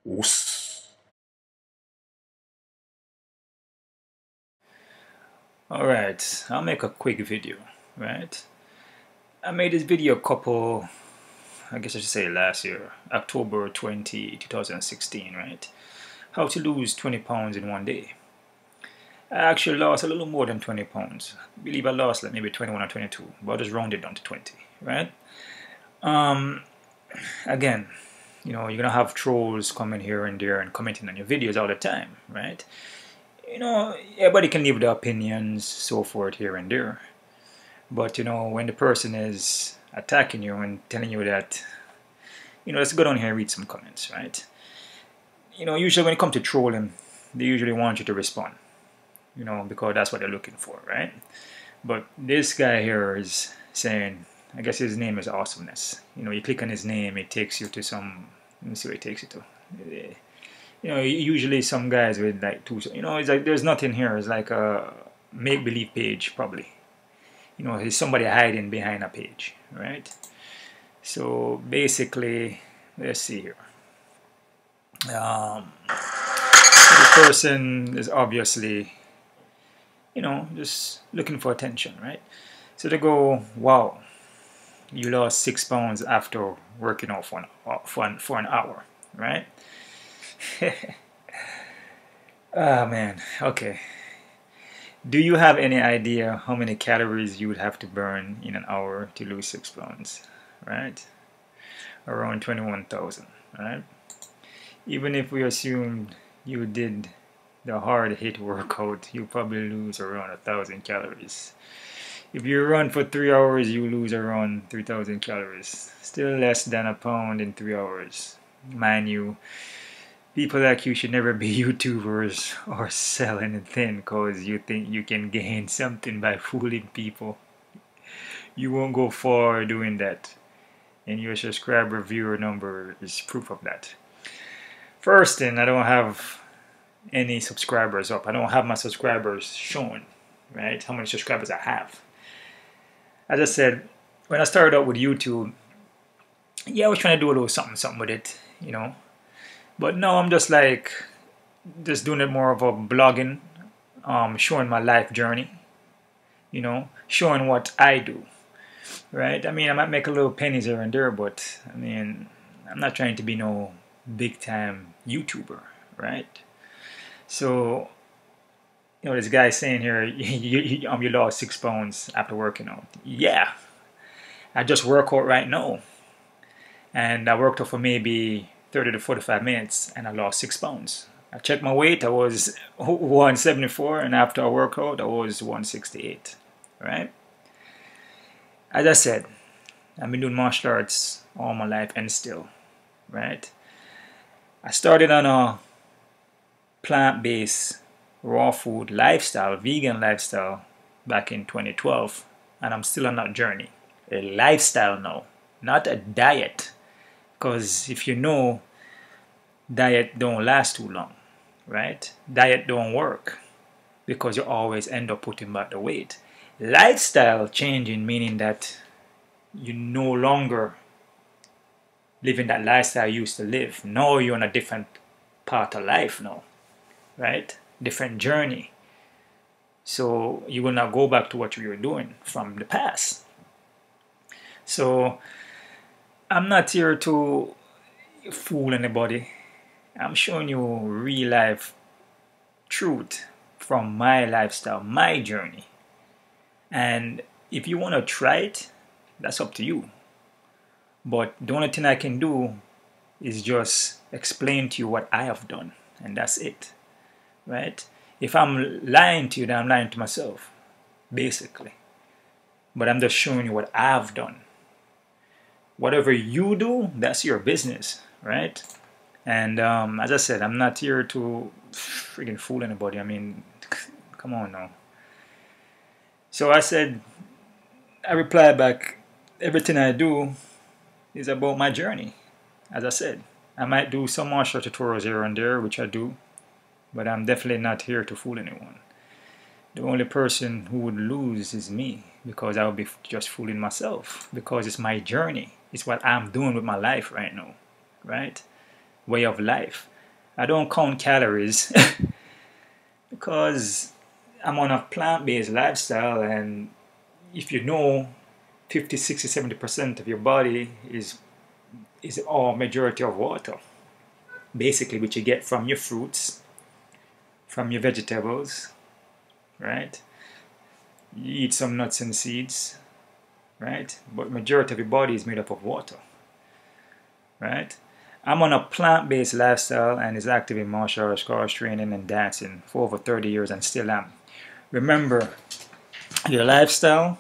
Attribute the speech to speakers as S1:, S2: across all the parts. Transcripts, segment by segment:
S1: Oos. Alright, I'll make a quick video, right? I made this video I guess I should say last year, October 2016, right? How to lose 20 pounds in one day. I actually lost a little more than 20 pounds. I believe I lost like maybe 21 or 22, but I just rounded down to 20, right? Um, Again, you're gonna have trolls coming here and there and commenting on your videos all the time, right? Everybody can leave their opinions, so forth, here and there. But, when the person is attacking you and telling you that, let's go down here and read some comments, right? Usually when it comes to trolling, they usually want you to respond, because that's what they're looking for, right? But this guy here is saying, I guess his name is Awesomeness. You click on his name, it takes you to some, let me see what it takes you to. Usually some guys with like two, it's like there's nothing here. It's like a make-believe page, probably. There's somebody hiding behind a page, right? So basically, let's see here. The person is obviously, just looking for attention, right? So they go, wow, you lost 6 pounds after working out for an hour, right? Ah, man, okay. Do you have any idea how many calories you would have to burn in an hour to lose 6 pounds, right? Around 21,000, right? Even if we assumed you did the hard hit workout, you probably lose around 1,000 calories. If you run for 3 hours, you lose around 3,000 calories. Still less than a pound in 3 hours. Mind you, people like you should never be YouTubers or sell anything because you think you can gain something by fooling people. You won't go far doing that. And your subscriber viewer number is proof of that. First thing, I don't have any subscribers up. I don't have my subscribers shown, right? How many subscribers I have. As I said, when I started out with YouTube, yeah, I was trying to do a little something with it, But now I'm just doing it more of a blogging, showing my life journey, showing what I do, right? I mean, I might make a little pennies here and there, but I mean, I'm not trying to be no big time YouTuber, right? So, this guy saying here, you lost 6 pounds after working out. Yeah, I just work out right now. And I worked out for maybe 30 to 45 minutes and I lost 6 pounds. I checked my weight, I was 174, and after I worked out, I was 168, right? As I said, I've been doing martial arts all my life and still, right? I started on a plant-based raw food lifestyle, vegan lifestyle, back in 2012, and I'm still on that journey. A lifestyle now, not a diet. Because if you know, diet don't last too long, right? Diet don't work because you always end up putting back the weight. Lifestyle changing, meaning that you no longer living that lifestyle you used to live. Now you're on a different part of life now, right? Different journey. So you will not go back to what you were doing from the past. So I'm not here to fool anybody. I'm showing you real life truth from my lifestyle, my journey. And if you want to try it, that's up to you. But the only thing I can do is just explain to you what I have done. And that's it, right? If I'm lying to you, then I'm lying to myself, basically. But I'm just showing you what I've done. Whatever you do, that's your business, right? And as I said, I'm not here to freaking fool anybody. I mean, come on now. So I said, I replied back, everything I do is about my journey. As I said, I might do some martial tutorials here and there, which I do, but I'm definitely not here to fool anyone. The only person who would lose is me, because I would be just fooling myself, because it's my journey. It's what I'm doing with my life right now, right? Way of life. I don't count calories because I'm on a plant-based lifestyle, and if you know 50, 60, 70% of your body is all majority of water, basically, which you get from your fruits, from your vegetables, right? You eat some nuts and seeds, right? But majority of your body is made up of water, right? I'm on a plant-based lifestyle and is active in martial arts, cross training, and dancing for over 30 years and still am. Remember, your lifestyle,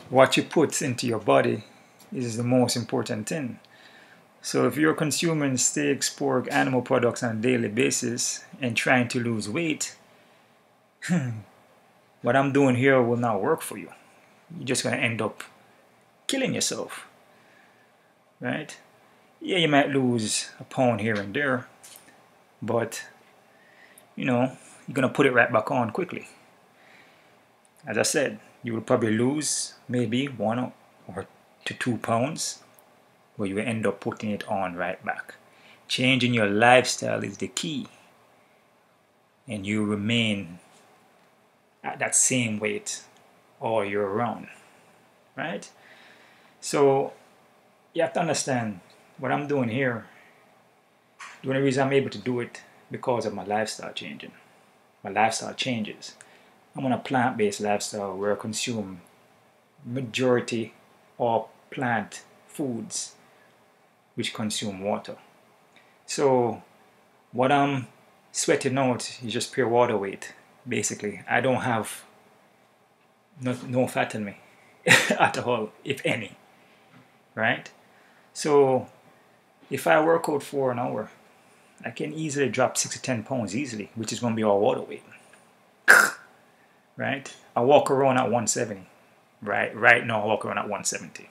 S1: what you put into your body is the most important thing. So if you're consuming steaks, pork, animal products on a daily basis and trying to lose weight, what I'm doing here will not work for you. You're just going to end up killing yourself, right? Yeah, you might lose a pound here and there, but you know, you're going to put it right back on quickly. As I said, you will probably lose maybe 1 or 2 pounds, but you will end up putting it on right back. Changing your lifestyle is the key, and you remain at that same weight all year round, right? So you have to understand what I'm doing here. The only reason I'm able to do it because of my lifestyle changing. My lifestyle changes. I'm on a plant-based lifestyle where I consume majority of plant foods which consume water. So what I'm sweating out is just pure water weight, basically. I don't have no fat in me at all, if any, right? So if I work out for an hour, I can easily drop 6 to 10 pounds easily, which is going to be all water weight, right? I walk around at 170, right now I walk around at 170.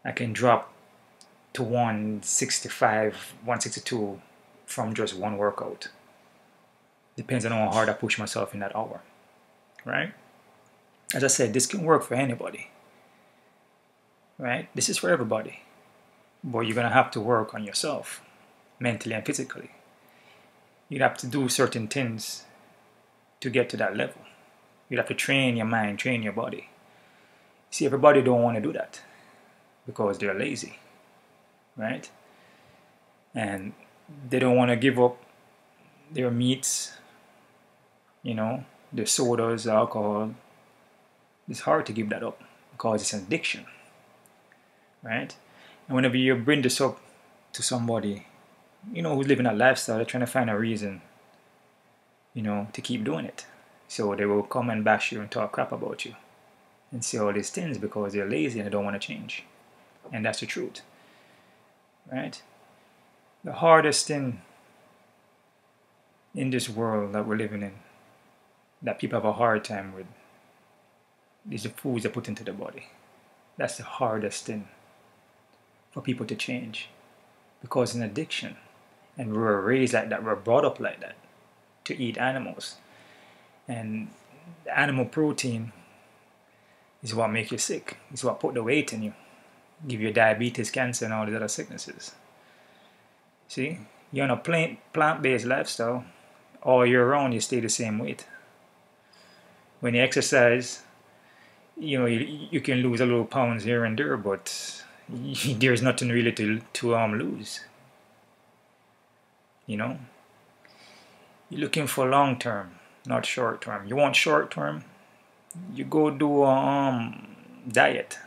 S1: I can drop to 165, 162 from just one workout. Depends on how hard I push myself in that hour, right? As I said, this can work for anybody, right? This is for everybody, but you're gonna have to work on yourself, mentally and physically. You'd have to do certain things to get to that level. You'd have to train your mind, train your body. See, everybody don't want to do that because they're lazy, right? And they don't want to give up their meats, you know, their sodas, alcohol. It's hard to give that up because it's an addiction, right? And whenever you bring this up to somebody, you know, who's living that lifestyle, they're trying to find a reason, you know, to keep doing it. So they will come and bash you and talk crap about you and say all these things because they're lazy and they don't want to change. And that's the truth, right? The hardest thing in this world that we're living in, that people have a hard time with, is the foods they put into the body. That's the hardest thing for people to change because it's an addiction. And we were raised like that, we were brought up like that, to eat animals. And animal protein is what makes you sick. It's what put the weight in you, give you diabetes, cancer, and all these other sicknesses. See, you're on a plant-based lifestyle, all year round you stay the same weight. When you exercise, you know, you can lose a little pounds here and there, but there's nothing really to lose. You know, you're looking for long term, not short term. You want short term, you go do a diet.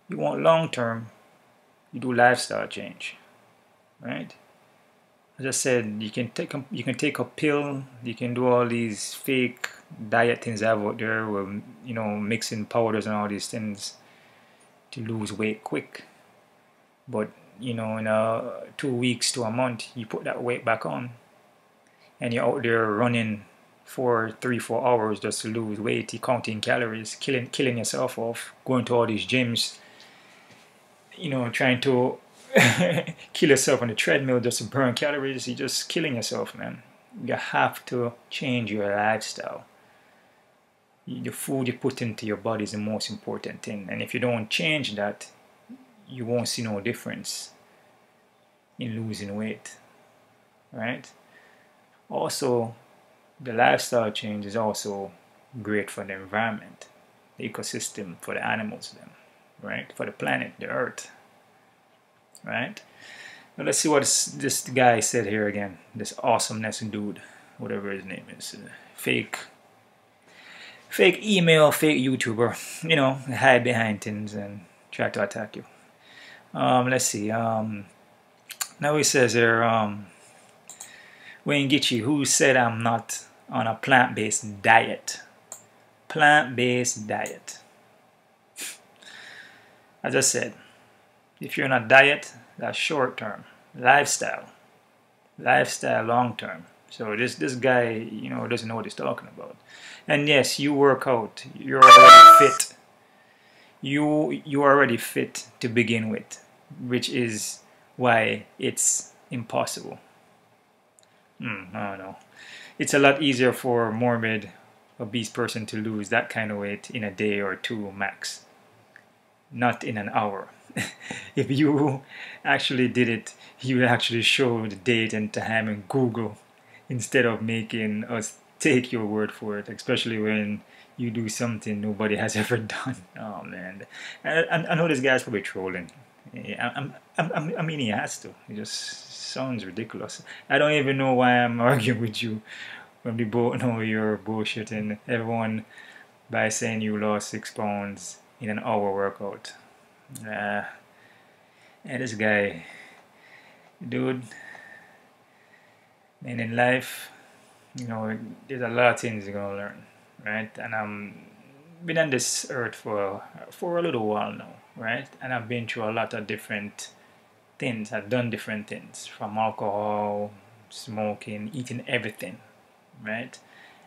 S1: You want long term, you do lifestyle change, right? As I said, you can take a pill, you can do all these fake diet things out there, with, you know, mixing powders and all these things to lose weight quick. But you know, in 2 weeks to a month, you put that weight back on, and you're out there running for 3-4 hours just to lose weight. You're counting calories, killing yourself off, going to all these gyms, you know, trying to kill yourself on the treadmill just to burn calories. You're just killing yourself, man. You have to change your lifestyle. The food you put into your body is the most important thing, and if you don't change that, you won't see no difference in losing weight, right? Also, the lifestyle change is also great for the environment, the ecosystem, for the animals, then, right? For the planet, the earth, right? Now let's see what this guy said here again. This awesomeness dude, whatever his name is, fake email, fake YouTuber, hide behind things and try to attack you. Let's see. Now he says here, Wayne Gichie, who said I'm not on a plant-based diet? Plant-based diet. As I said, if you're on a diet, that's short-term. Lifestyle long-term. So this guy, doesn't know what he's talking about. And yes, you work out. You're already fit. You are already fit to begin with, which is why it's impossible. I don't know. It's a lot easier for a morbid, obese person to lose that kind of weight in a day or two max, not in an hour. If you actually did it, you would actually show the date and time in Google instead of making us take your word for it, especially when you do something nobody has ever done. Oh man, I know this guy's probably trolling. I mean, he has to. It just sounds ridiculous. I don't even know why I'm arguing with you when we both know you're bullshitting everyone by saying you lost 6 pounds in an hour workout. And this guy, dude, and in life, there's a lot of things you're gonna learn, right? And I'm been on this earth for a little while now, right? And I've been through a lot of different things. I've done different things, from alcohol, smoking, eating everything, right?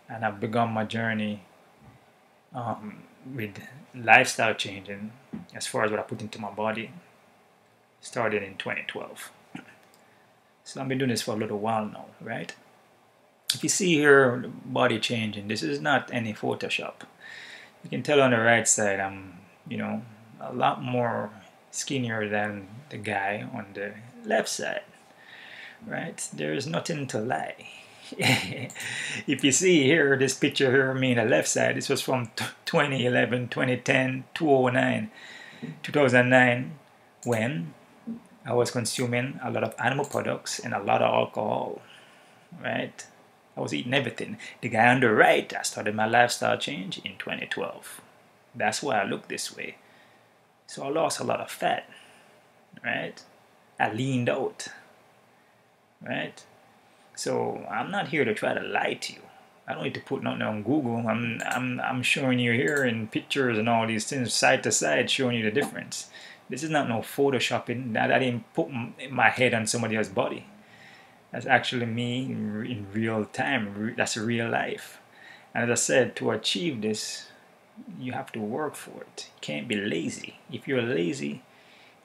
S1: And I've begun my journey with lifestyle changing as far as what I put into my body. Started in 2012. So I've been doing this for a little while now, right? If you see here body changing, this is not any Photoshop. You can tell on the right side I'm, a lot more skinnier than the guy on the left side, right? There's nothing to lie. If you see here, this picture here, on the left side, this was from 2011, 2010, 2009, 2009, when I was consuming a lot of animal products and a lot of alcohol, right? I was eating everything. The guy on the right, I started my lifestyle change in 2012. That's why I look this way. So I lost a lot of fat, right? I leaned out, right? So I'm not here to try to lie to you. I don't need to put nothing on Google. I'm showing you here in pictures and all these things, side to side, showing you the difference. This is not no photoshopping. I didn't put my head on somebody else's body. That's actually me in real time. That's real life. And as I said, to achieve this, you have to work for it. You can't be lazy. If you're lazy,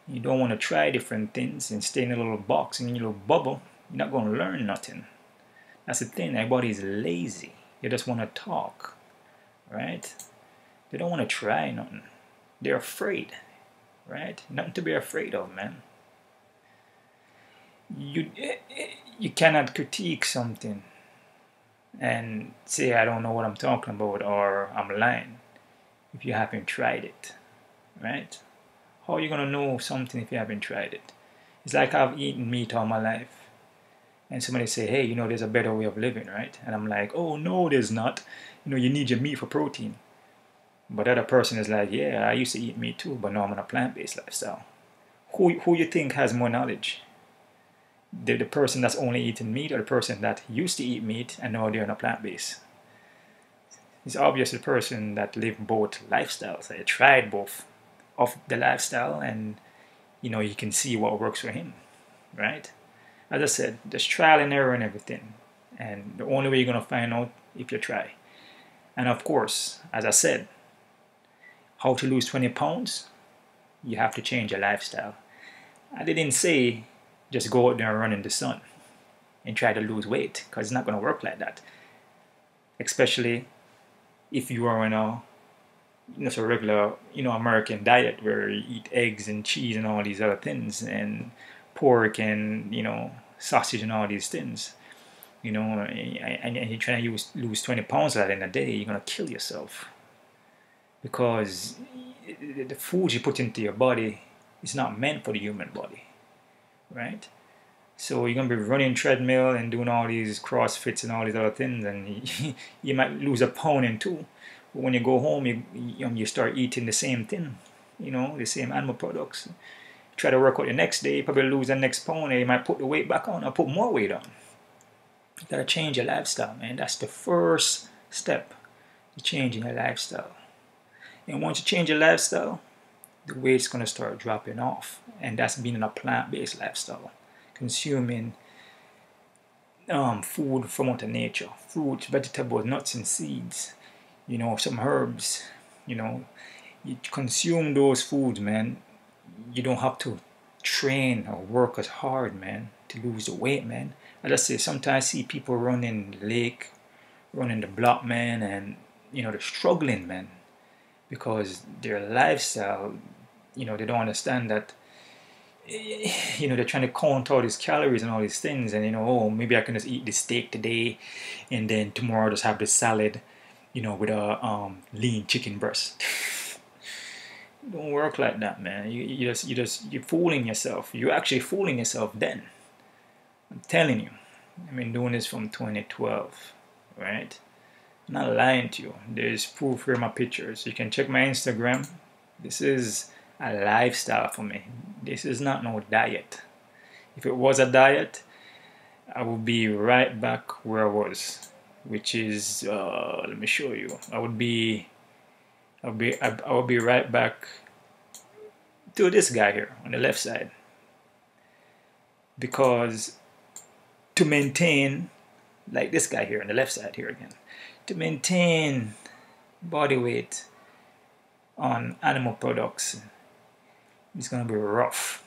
S1: you don't want to try different things and stay in a little box, in a little bubble, you're not going to learn nothing. That's the thing. Everybody is lazy. They just want to talk, right? They don't want to try nothing. They're afraid, right? Nothing to be afraid of, man. You cannot critique something and say I don't know what I'm talking about or I'm lying if you haven't tried it, right? How are you going to know something if you haven't tried it? It's like I've eaten meat all my life and somebody say, hey, there's a better way of living, right? And I'm like, oh no, there's not. You need your meat for protein. But the other person is like, yeah, I used to eat meat too, but now I'm on a plant-based lifestyle. Who you think has more knowledge? The person that's only eating meat or the person that used to eat meat and now they're on a plant-based? It's obvious the person that lived both lifestyles. They tried both of the lifestyle and you can see what works for him, right? As I said, there's trial and error and everything. And the only way you're going to find out if you try. And of course, as I said, how to lose 20 pounds? You have to change your lifestyle. I didn't say just go out there and run in the sun and try to lose weight, because it's not going to work like that. Especially if you are on a regular American diet where you eat eggs and cheese and all these other things and pork and, you know, sausage and all these things, you know, and you're trying to lose 20 pounds of that in a day, you're going to kill yourself. Because the food you put into your body is not meant for the human body, right? So you're going to be running treadmill and doing all these CrossFits and all these other things, and you might lose a pound and two. But when you go home, you start eating the same thing, you know, the same animal products. Try to work out the next day, you probably lose the next pound, and you might put the weight back on or put more weight on. You got to change your lifestyle, man. That's the first step to changing your lifestyle. And once you change your lifestyle, the weight's going to start dropping off. And that's being in a plant-based lifestyle. Consuming food from Mother Nature. Fruits, vegetables, nuts and seeds. You know, some herbs. You know, you consume those foods, man. You don't have to train or work as hard, man, to lose the weight, man. I just say sometimes I see people running the lake, running the block, man, and, you know, they're struggling, man, because their lifestyle, you know, they don't understand that, you know, they're trying to count all these calories and all these things, and, you know, oh, maybe I can just eat this steak today, and then tomorrow I'll just have this salad, you know, with a lean chicken breast. Don't work like that, man. You're fooling yourself. You're actually fooling yourself then. I'm telling you. I've been doing this from 2012, right? I'm not lying to you. There's proof here in my pictures. You can check my Instagram. This is a lifestyle for me. This is not no diet. If it was a diet, I would be right back where I was, which is, let me show you. I would be right back to this guy here on the left side. Because to maintain, like this guy here on the left side here again, to maintain body weight on animal products, it's going to be rough,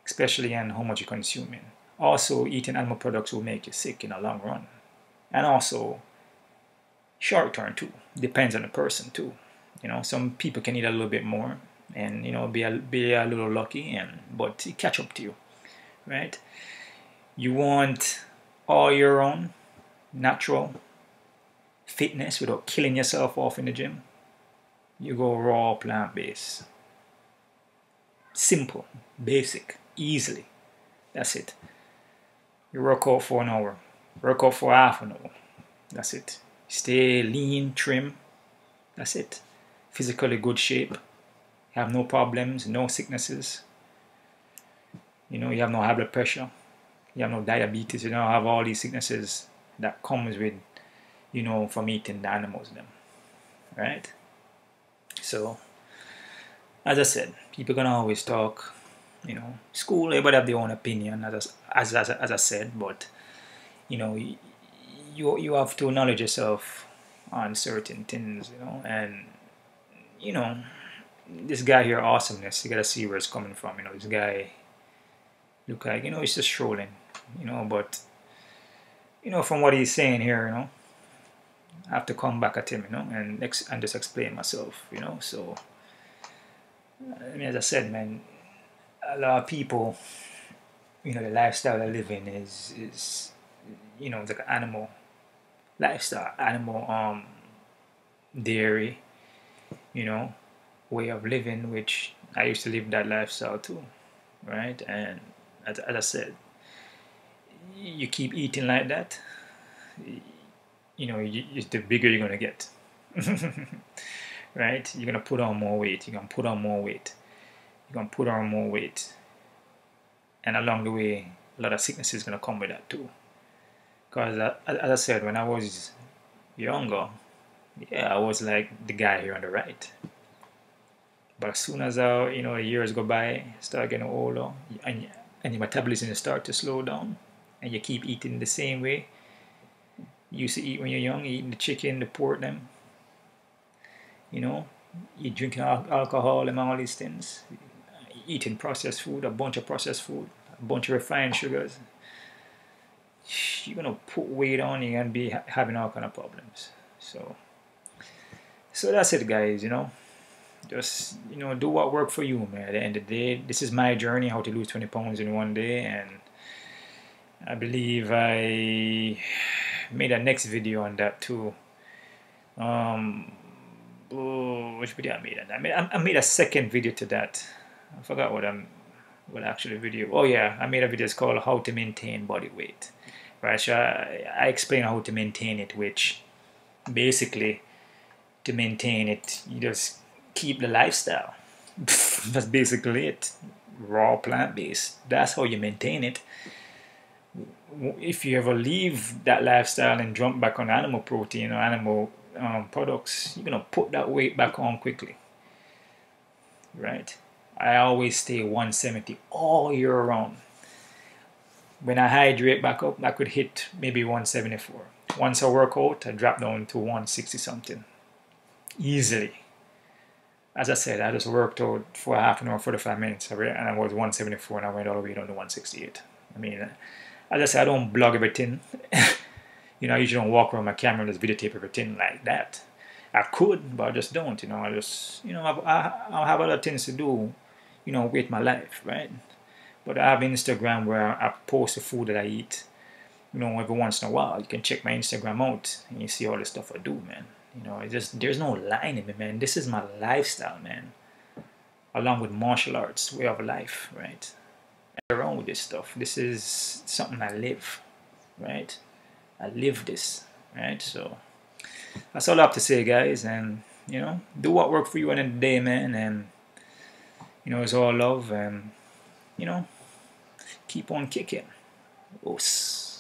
S1: especially on how much you're consuming. Also, eating animal products will make you sick in the long run. And also, short term too. Depends on the person too. You know, some people can eat a little bit more and, you know, be a little lucky, but it catch up to you, right? You want all your own natural fitness without killing yourself off in the gym. You go raw plant-based. Simple, basic, easily. That's it. You work out for an hour. Work out for half an hour. That's it. Stay lean, trim. That's it. Physically good shape. You have no problems, no sicknesses. You know, you have no high blood pressure. You have no diabetes. You don't have all these sicknesses that comes with, you know, from eating the animals them. Right? So, as I said, people gonna always talk, you know, school, everybody have their own opinion, as I said, but, you know, you have to knowledge yourself on certain things, you know, and, you know, this guy here, awesomeness, you gotta see where it's coming from, you know, this guy look like, you know, he's just strolling, you know, but, you know, from what he's saying here, you know, I have to come back at him, you know, and just explain myself, you know. So, I mean, as I said, man, a lot of people, you know, the lifestyle they live in is you know, it's like an animal lifestyle, animal dairy, you know, way of living, which I used to live that lifestyle too, right? And as I said, you keep eating like that, you know, the bigger you're gonna get. Right? You're gonna put on more weight. You're gonna put on more weight. You're gonna put on more weight, and along the way, a lot of sickness is gonna come with that too. Because as I said, when I was younger, yeah, I was like the guy here on the right. But as soon as you know, years go by, start getting older, and your metabolism start to slow down, and you keep eating the same way you used to eat when you're young, eating the chicken, the pork, them. You know, you drinking alcohol and all these things, eating processed food, a bunch of processed food, a bunch of refined sugars. You're gonna put weight on, you're gonna be having all kind of problems. So that's it, guys. You know, Just, do what work for you, man. At the end of the day, this is my journey, how to lose 20 pounds in one day, and I believe I made a next video on that too. Which video I made? I made a second video to that. I forgot what actually video. Oh yeah, I made a video. It's called "How to Maintain Body Weight." Right, so I explain how to maintain it, which basically to maintain it, you just keep the lifestyle. That's basically it. Raw plant-based. That's how you maintain it. If you ever leave that lifestyle and jump back on animal protein or animal products, you're gonna put that weight back on quickly, right? I always stay 170 all year round. When I hydrate back up, I could hit maybe 174. Once I work out, I drop down to 160 something easily. As I said, I just worked out for half an hour, 45 minutes, and I was 174, and I went all the way down to 168. I mean, as I said, I don't blog everything. I usually don't walk around my camera and just videotape everything like that. I could, but I just don't. I just, I have other things to do, with my life, right? But I have Instagram where I post the food that I eat, every once in a while. You can check my Instagram out and you see all the stuff I do, man. There's no line in me, man. This is my lifestyle, man. Along with martial arts, way of life, right? I'm around with this stuff. This is something I live, right? I live this, right? So that's all I have to say, guys. And do what works for you in the day, man. And it's all love, and keep on kicking. Os.